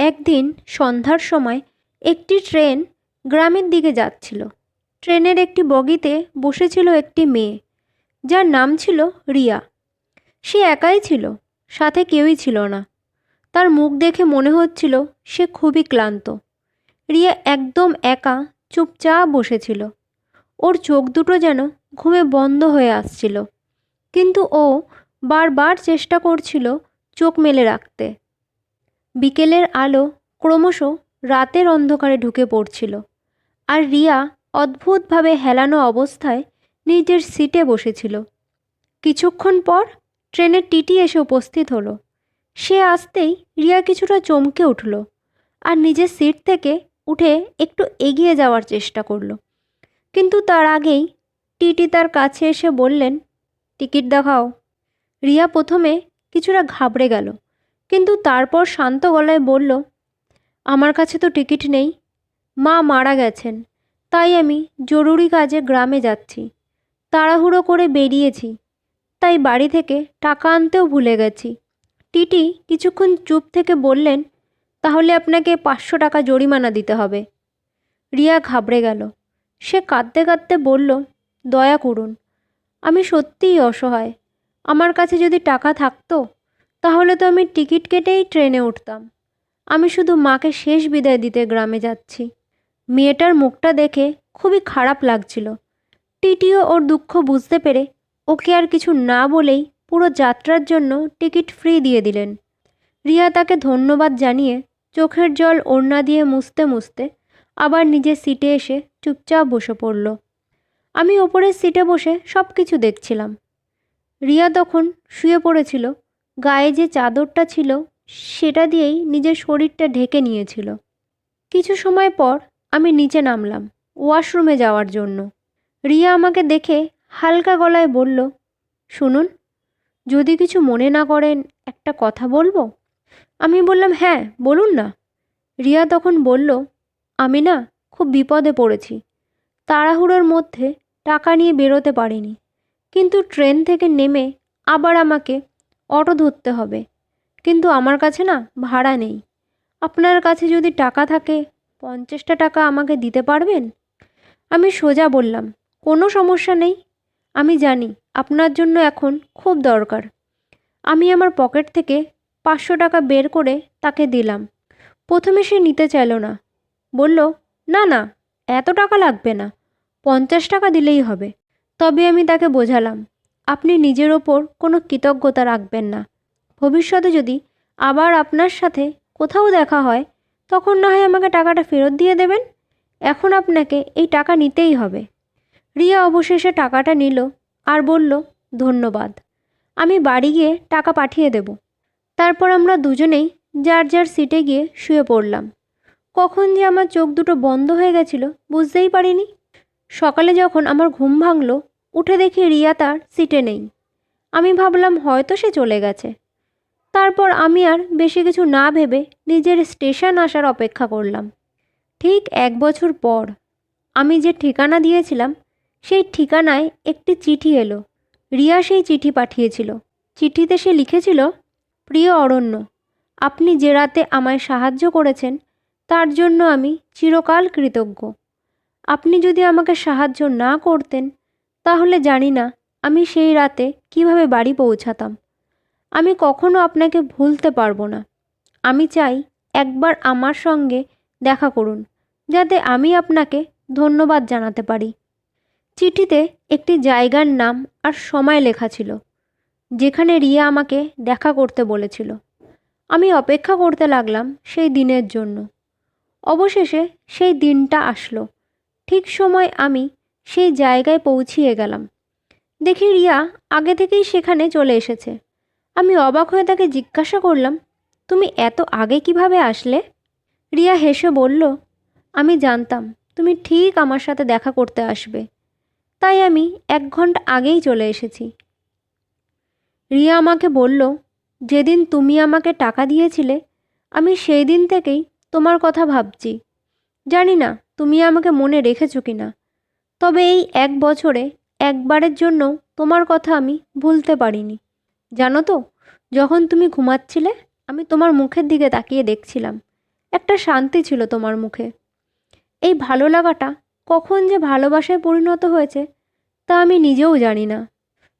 একদিন সন্ধ্যার সময় একটি ট্রেন গ্রামের দিকে যাচ্ছিল। ট্রেনের একটি বগিতে বসেছিল একটি মেয়ে, যার নাম ছিল রিয়া। সে একাই ছিল, সাথে কেউই ছিল না। তার মুখ দেখে মনে হচ্ছিল সে খুবই ক্লান্ত। রিয়া একদম একা চুপচাপ বসেছিল। ওর চোখ দুটো যেন ঘুমে বন্ধ হয়ে আসছিল, কিন্তু ও বারবার চেষ্টা করছিল চোখ মেলে রাখতে। বিকেলের আলো ক্রমশ রাতের অন্ধকারে ঢুকে পড়ছিল, আর রিয়া অদ্ভুতভাবে হেলানো অবস্থায় নিজের সিটে বসেছিল। কিছুক্ষণ পর ট্রেনের টিটি এসে উপস্থিত হলো। সে আসতেই রিয়া কিছুটা চমকে উঠল আর নিজের সিট থেকে উঠে একটু এগিয়ে যাওয়ার চেষ্টা করলো। কিন্তু তার আগেই টিটি তার কাছে এসে বললেন, টিকিট দেখাও। রিয়া প্রথমে কিছুটা ঘাবড়ে গেল, কিন্তু তারপর শান্ত গলায় বলল, আমার কাছে তো টিকিট নেই। মা মারা গেছেন, তাই আমি জরুরি কাজে গ্রামে যাচ্ছি। তাড়াহুড়ো করে বেরিয়েছি, তাই বাড়ি থেকে টাকা আনতেও ভুলে গেছি। টিটি কিছুক্ষণ চুপ থেকে বললেন, তাহলে আপনাকে 500 টাকা জরিমানা দিতে হবে। রিয়া ঘাবড়ে গেল। সে কাঁদতে কাঁদতে বলল, দয়া করুন, আমি সত্যিই অসহায়। আমার কাছে যদি টাকা থাকতো তাহলে তো আমি টিকিট কেটেই ট্রেনে উঠতাম। আমি শুধু মাকে শেষ বিদায় দিতে গ্রামে যাচ্ছি। মেয়েটার মুখটা দেখে খুবই খারাপ লাগছিল। টিটিও ওর দুঃখ বুঝতে পেরে ওকে আর কিছু না বলেই পুরো যাত্রার জন্য টিকিট ফ্রি দিয়ে দিলেন। রিয়া তাকে ধন্যবাদ জানিয়ে চোখের জল ওড়না দিয়ে মুছতে মুছতে আবার নিজের সিটে এসে চুপচাপ বসে পড়ল। আমি ওপরের সিটে বসে সব কিছু দেখছিলাম। রিয়া তখন শুয়ে পড়েছিল। গায়ে যে চাদরটা ছিল সেটা দিয়েই নিজের শরীরটা ঢেকে নিয়েছিল। কিছু সময় পর আমি নিচে নামলাম ওয়াশরুমে যাওয়ার জন্য। রিয়া আমাকে দেখে হালকা গলায় বলল, শুনুন, যদি কিছু মনে না করেন একটা কথা বলবো। আমি বললাম, হ্যাঁ বলুন না। রিয়া তখন বলল, আমি না খুব বিপদে পড়েছি। তাড়াহুড়োর মধ্যে টাকা নিয়ে বেরোতে পারিনি, কিন্তু ট্রেন থেকে নেমে আবার আমাকে অটো ধরতে হবে। কিন্তু আমার কাছে না ভাড়া নেই। আপনার কাছে যদি টাকা থাকে 50টা টাকা আমাকে দিতে পারবেন? আমি সোজা বললাম, কোনো সমস্যা নেই। আমি জানি আপনার জন্য এখন খুব দরকার। আমি আমার পকেট থেকে 500 টাকা বের করে তাকে দিলাম। প্রথমে সে নিতে চাইল না, বলল, না না, এত টাকা লাগবে না, 50 টাকা দিলেই হবে। তবে আমি তাকে বোঝালাম, আপনি নিজের ওপর কোনো কৃতজ্ঞতা রাখবেন না। ভবিষ্যতে যদি আবার আপনার সাথে কোথাও দেখা হয় তখন না হয় আমাকে টাকাটা ফেরত দিয়ে দেবেন। এখন আপনাকে এই টাকা নিতেই হবে। রিয়া অবশেষে টাকাটা নিল আর বলল, ধন্যবাদ, আমি বাড়ি গিয়ে টাকা পাঠিয়ে দেব। তারপর আমরা দুজনেই যার যার সিটে গিয়ে শুয়ে পড়লাম। কখন যে আমার চোখ দুটো বন্ধ হয়ে গেছিল বুঝতেই পারিনি। সকালে যখন আমার ঘুম ভাঙল, উঠে দেখি রিয়া তার সিটে নেই। আমি ভাবলাম হয়তো সে চলে গেছে। তারপর আমি আর বেশি কিছু না ভেবে নিজের স্টেশন আসার অপেক্ষা করলাম। ঠিক 1 বছর পর আমি যে ঠিকানা দিয়েছিলাম সেই ঠিকানায় একটি চিঠি এলো। রিয়া সেই চিঠি পাঠিয়েছিল। চিঠিতে সে লিখেছিল, প্রিয় অরণ্য, আপনি যে রাতে আমায় সাহায্য করেছেন তার জন্য আমি চিরকাল কৃতজ্ঞ। আপনি যদি আমাকে সাহায্য না করতেন তাহলে জানি না আমি সেই রাতে কিভাবে বাড়ি পৌঁছাতাম। আমি কখনো আপনাকে ভুলতে পারবো না। আমি চাই একবার আমার সঙ্গে দেখা করুন, যাতে আমি আপনাকে ধন্যবাদ জানাতে পারি। চিঠিতে একটি জায়গার নাম আর সময় লেখা ছিল, যেখানে রিয়া আমাকে দেখা করতে বলেছিল। আমি অপেক্ষা করতে লাগলাম সেই দিনের জন্য। অবশেষে সেই দিনটা আসলো। ঠিক সময় আমি সেই জায়গায় পৌঁছিয়ে গেলাম। দেখি রিয়া আগে থেকেই সেখানে চলে এসেছে। আমি অবাক হয়ে তাকে জিজ্ঞাসা করলাম, তুমি এত আগে কিভাবে আসলে? রিয়া হেসে বলল, আমি জানতাম তুমি ঠিক আমার সাথে দেখা করতে আসবে, তাই আমি 1 ঘন্টা আগেই চলে এসেছি। রিয়া আমাকে বলল, যেদিন তুমি আমাকে টাকা দিয়েছিলে আমি সেই দিন থেকেই তোমার কথা ভাবছি। জানি না তুমি আমাকে মনে রেখেছো কি না, তবে এই 1 বছরে একবারের জন্য তোমার কথা আমি ভুলতে পারিনি। জানো তো, যখন তুমি ঘুমাচ্ছিলে আমি তোমার মুখের দিকে তাকিয়ে দেখছিলাম। একটা শান্তি ছিল তোমার মুখে। এই ভালো লাগাটা কখন যে ভালোবাসায় পরিণত হয়েছে তা আমি নিজেও জানি না।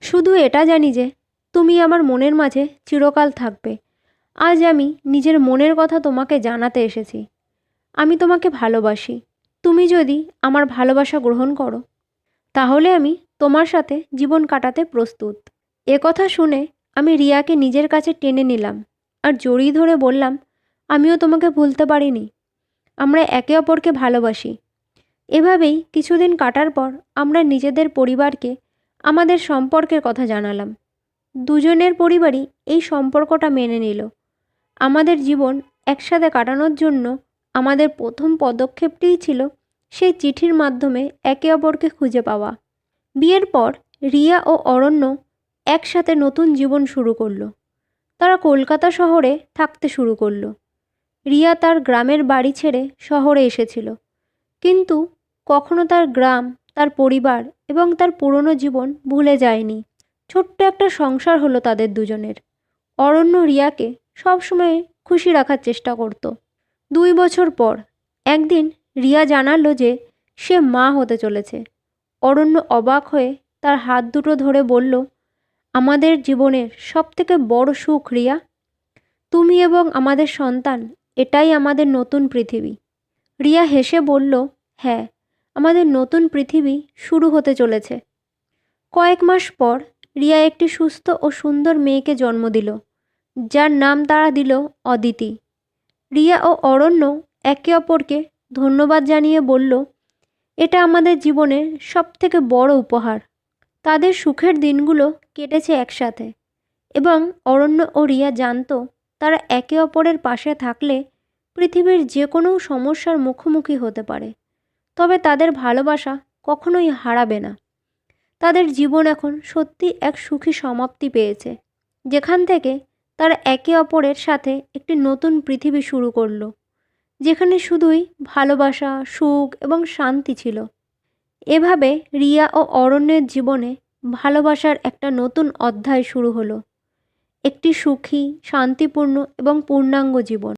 শুধু এটা জানি যে তুমি আমার মনের মাঝে চিরকাল থাকবে। আজ আমি নিজের মনের কথা তোমাকে জানাতে এসেছি। আমি তোমাকে ভালোবাসি। তুমি যদি আমার ভালোবাসা গ্রহণ করো তাহলে আমি তোমার সাথে জীবন কাটাতে প্রস্তুত। কথা শুনে আমি রিয়াকে নিজের কাছে টেনে নিলাম আর জড়িয়ে ধরে বললাম, আমিও তোমাকে ভুলতে পারিনি। আমরা একে অপরকে ভালোবাসি। এভাবেই কিছুদিন কাটার পর আমরা নিজেদের পরিবারকে আমাদের সম্পর্কের কথা জানালাম। দুজনের পরিবারই এই সম্পর্কটা মেনে নিল। আমাদের জীবন একসাথে কাটানোর জন্য আমাদের প্রথম পদক্ষেপটিই ছিল সেই চিঠির মাধ্যমে একে অপরকে খুঁজে পাওয়া। বিয়ের পর রিয়া ও অরণ্য একসাথে নতুন জীবন শুরু করলো। তারা কলকাতা শহরে থাকতে শুরু করলো। রিয়া তার গ্রামের বাড়ি ছেড়ে শহরে এসেছিল, কিন্তু কখনো তার গ্রাম, তার পরিবার এবং তার পুরনো জীবন ভুলে যায়নি। ছোট্ট একটা সংসার হলো তাদের দুজনের। অরণ্য রিয়াকে সবসময় খুশি রাখার চেষ্টা করত। 2 বছর পর একদিন রিয়া জানালো যে সে মা হতে চলেছে। অরণ্য অবাক হয়ে তার হাত দুটো ধরে বলল, আমাদের জীবনের সবথেকে বড় সুখ রিয়া, তুমি এবং আমাদের সন্তান, এটাই আমাদের নতুন পৃথিবী। রিয়া হেসে বলল, হ্যাঁ, আমাদের নতুন পৃথিবী শুরু হতে চলেছে। কয়েক মাস পর রিয়া একটি সুস্থ ও সুন্দর মেয়েকে জন্ম দিল, যার নাম তারা দিল অদিতি। রিয়া ও অরণ্য একে অপরকে ধন্যবাদ জানিয়ে বলল, এটা আমাদের জীবনের সবথেকে বড় উপহার। তাদের সুখের দিনগুলো কেটেছে একসাথে এবং অরণ্য ও রিয়া জানতো তারা একে অপরের পাশে থাকলে পৃথিবীর যে কোনো সমস্যার মুখোমুখি হতে পারে, তবে তাদের ভালোবাসা কখনোই হারাবে না। তাদের জীবন এখন সত্যি এক সুখী সমাপ্তি পেয়েছে, যেখান থেকে তারা একে অপরের সাথে একটি নতুন পৃথিবী শুরু করলো, যেখানে শুধুই ভালোবাসা, সুখ এবং শান্তি ছিল। এভাবে রিয়া ও অরণ্যের জীবনে ভালোবাসার একটা নতুন অধ্যায় শুরু হলো, একটি সুখী, শান্তিপূর্ণ এবং পূর্ণাঙ্গ জীবন।